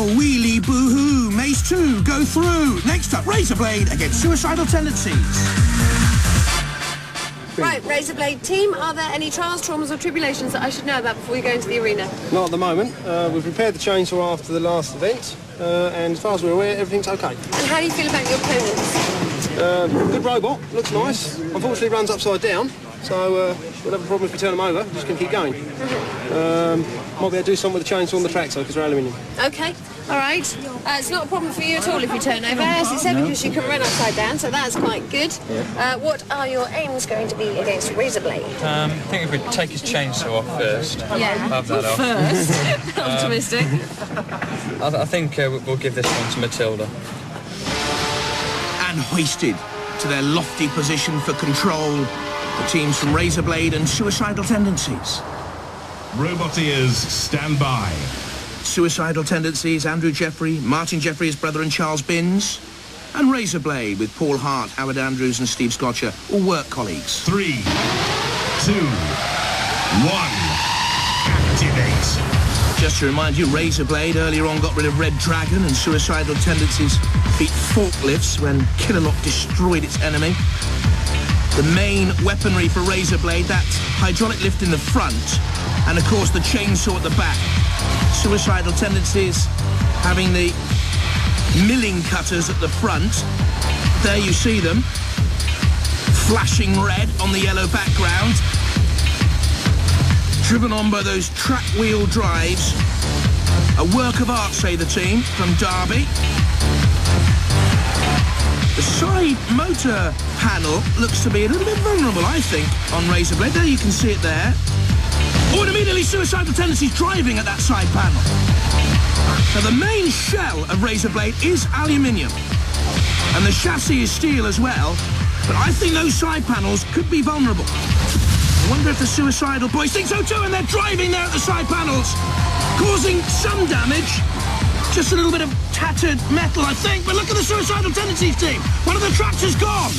Oh, wheelie boo-hoo, Mace 2, go through. Next up, Raizer Blade against Suicidal Tendencies. Right, Raizer Blade team, are there any trials, traumas or tribulations that I should know about before we go into the arena? Not at the moment. We've repaired the chainsaw after the last event, and as far as we're aware, everything's okay. And how do you feel about your opponents? Good robot, looks nice. Unfortunately runs upside down, so we'll have a problem if we turn them over. Just going to keep going. Might be able to do something with the chainsaw on the track, so because they're aluminium. Okay, all right. It's not a problem for you at all if you turn over, as it said, because you can run upside down, so that's quite good. Yeah. What are your aims going to be against Raizer Blade? I think if we take his chainsaw off first. Yeah, have that off. first. Optimistic. I think we'll give this one to Matilda. And hoisted to their lofty position for control, the teams from Raizer Blade and Suicidal Tendencies. Roboteers, stand by. Suicidal Tendencies, Andrew Jeffrey, Martin Jeffrey, his brother, and Charles Binns. And Raizer Blade with Paul Hart, Howard Andrews and Steve Scotcher, all work colleagues. 3, 2, 1, activate. Just to remind you, Raizer Blade earlier on got rid of Red Dragon, and Suicidal Tendencies beat forklifts when Killalot destroyed its enemy. The main weaponry for Raizer Blade, that hydraulic lift in the front, and of course the chainsaw at the back. Suicidal Tendencies having the milling cutters at the front. There you see them, flashing red on the yellow background, driven on by those track wheel drives. A work of art, say the team from Derby. The side motor panel looks to be a little bit vulnerable, I think, on Raizer Blade. There you can see it there. Oh, and immediately Suicidal Tendencies driving at that side panel. So the main shell of Raizer Blade is aluminium, and the chassis is steel as well, but I think those side panels could be vulnerable. I wonder if the Suicidal boys think so too, and they're driving there at the side panels, causing some damage. Just a little bit of tattered metal, I think, but look at the Suicidal Tendencies team. One of the tractors gone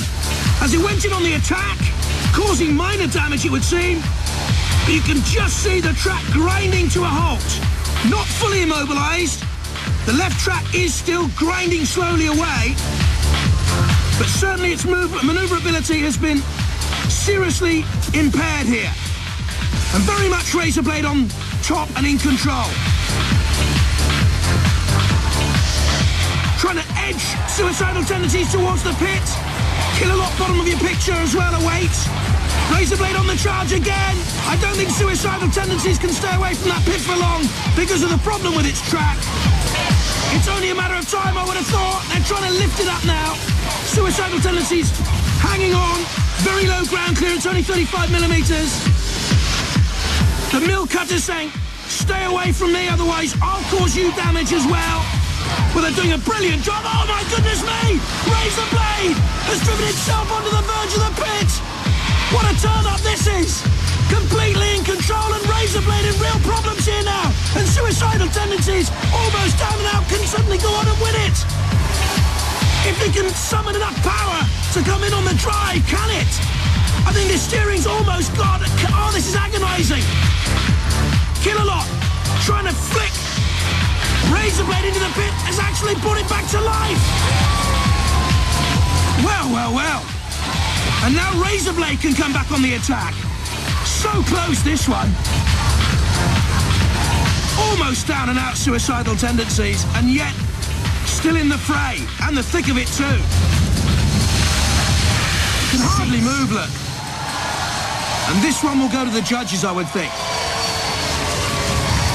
as it went in on the attack, causing minor damage, it would seem. But you can just see the track grinding to a halt. Not fully immobilised. The left track is still grinding slowly away, but certainly its manoeuvrability has been seriously impaired here. And very much Raizer Blade on top and in control. Trying to edge Suicidal Tendencies towards the pit. Killalot, bottom of your picture as well, awaits. Raizer Blade on the charge again. I don't think Suicidal Tendencies can stay away from that pit for long because of the problem with its track. It's only a matter of time, I would have thought. They're trying to lift it up now. Suicidal Tendencies hanging on. Very low ground clearance, only 35 millimetres. The mill cutter's saying, stay away from me, otherwise I'll cause you damage as well. Well, they're doing a brilliant job. Oh, my goodness me! Raizer Blade has driven itself onto the verge of the pit. What a turn-up this is! Completely in control, and Raizer Blade in real problems here now. And Suicidal Tendencies, almost down and out, can suddenly go on and win it. If they can summon enough power to come in on the drive, can it? I think the steering's almost gone. Oh, this is agonising. Killalot trying to flick Raizer Blade into the pit has actually brought it back to life. Well, well, well. And now Raizer Blade can come back on the attack. So close, this one. Almost down and out Suicidal Tendencies, and yet still in the fray, and the thick of it too. Can hardly move, look. And this one will go to the judges, I would think.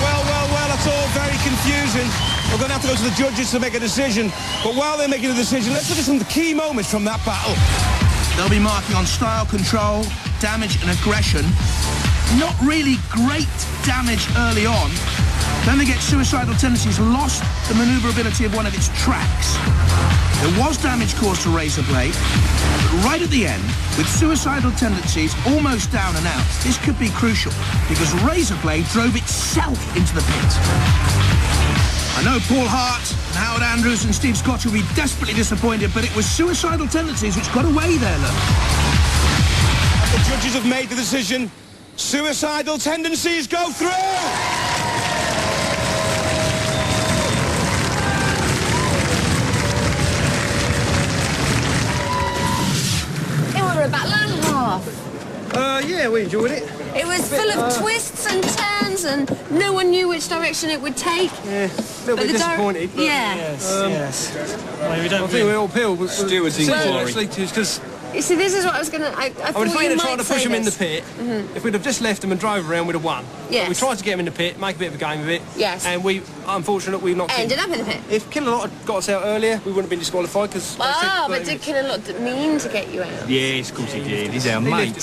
Well, it's all very confusing. We're going to have to go to the judges to make a decision. But while they're making a decision, let's look at some of the key moments from that battle. They'll be marking on style control, damage and aggression. Not really great damage early on. Then they get Suicidal Tendencies lost the manoeuvrability of one of its tracks. There was damage caused to Raizer Blade, but right at the end, with Suicidal Tendencies almost down and out, this could be crucial, because Raizer Blade drove itself into the pit. I know Paul Hart and Howard Andrews and Steve Scott will be desperately disappointed, but it was Suicidal Tendencies which got away there, look. The judges have made the decision. Suicidal Tendencies go through! Yeah, we enjoyed it. It was full of twists and turns, and no one knew which direction it would take. Yeah, a little bit disappointed. But, yeah. Yes. Well, we don't I think we all appeal. Stewards in glory. Because You see, this is what I was going to... I thought if we you had might tried to say push them in the this. pit, if we'd have just left them and drove around, we'd have won. Yes. But we tried to get them in the pit, make a bit of a game of it. Yes. And we, unfortunately, we knocked Ended up in the pit. If Killalot had got us out earlier, we wouldn't have been disqualified because... Oh, but did Killalot mean to get you out? Yes, of course he did. He's our mate.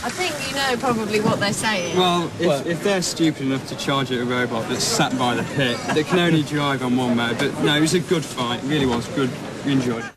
I think you know probably what they're saying. Well, if they're stupid enough to charge at a robot that's sat by the pit, that can only drive on one mode, but no, it was a good fight, it really was good, we enjoyed it.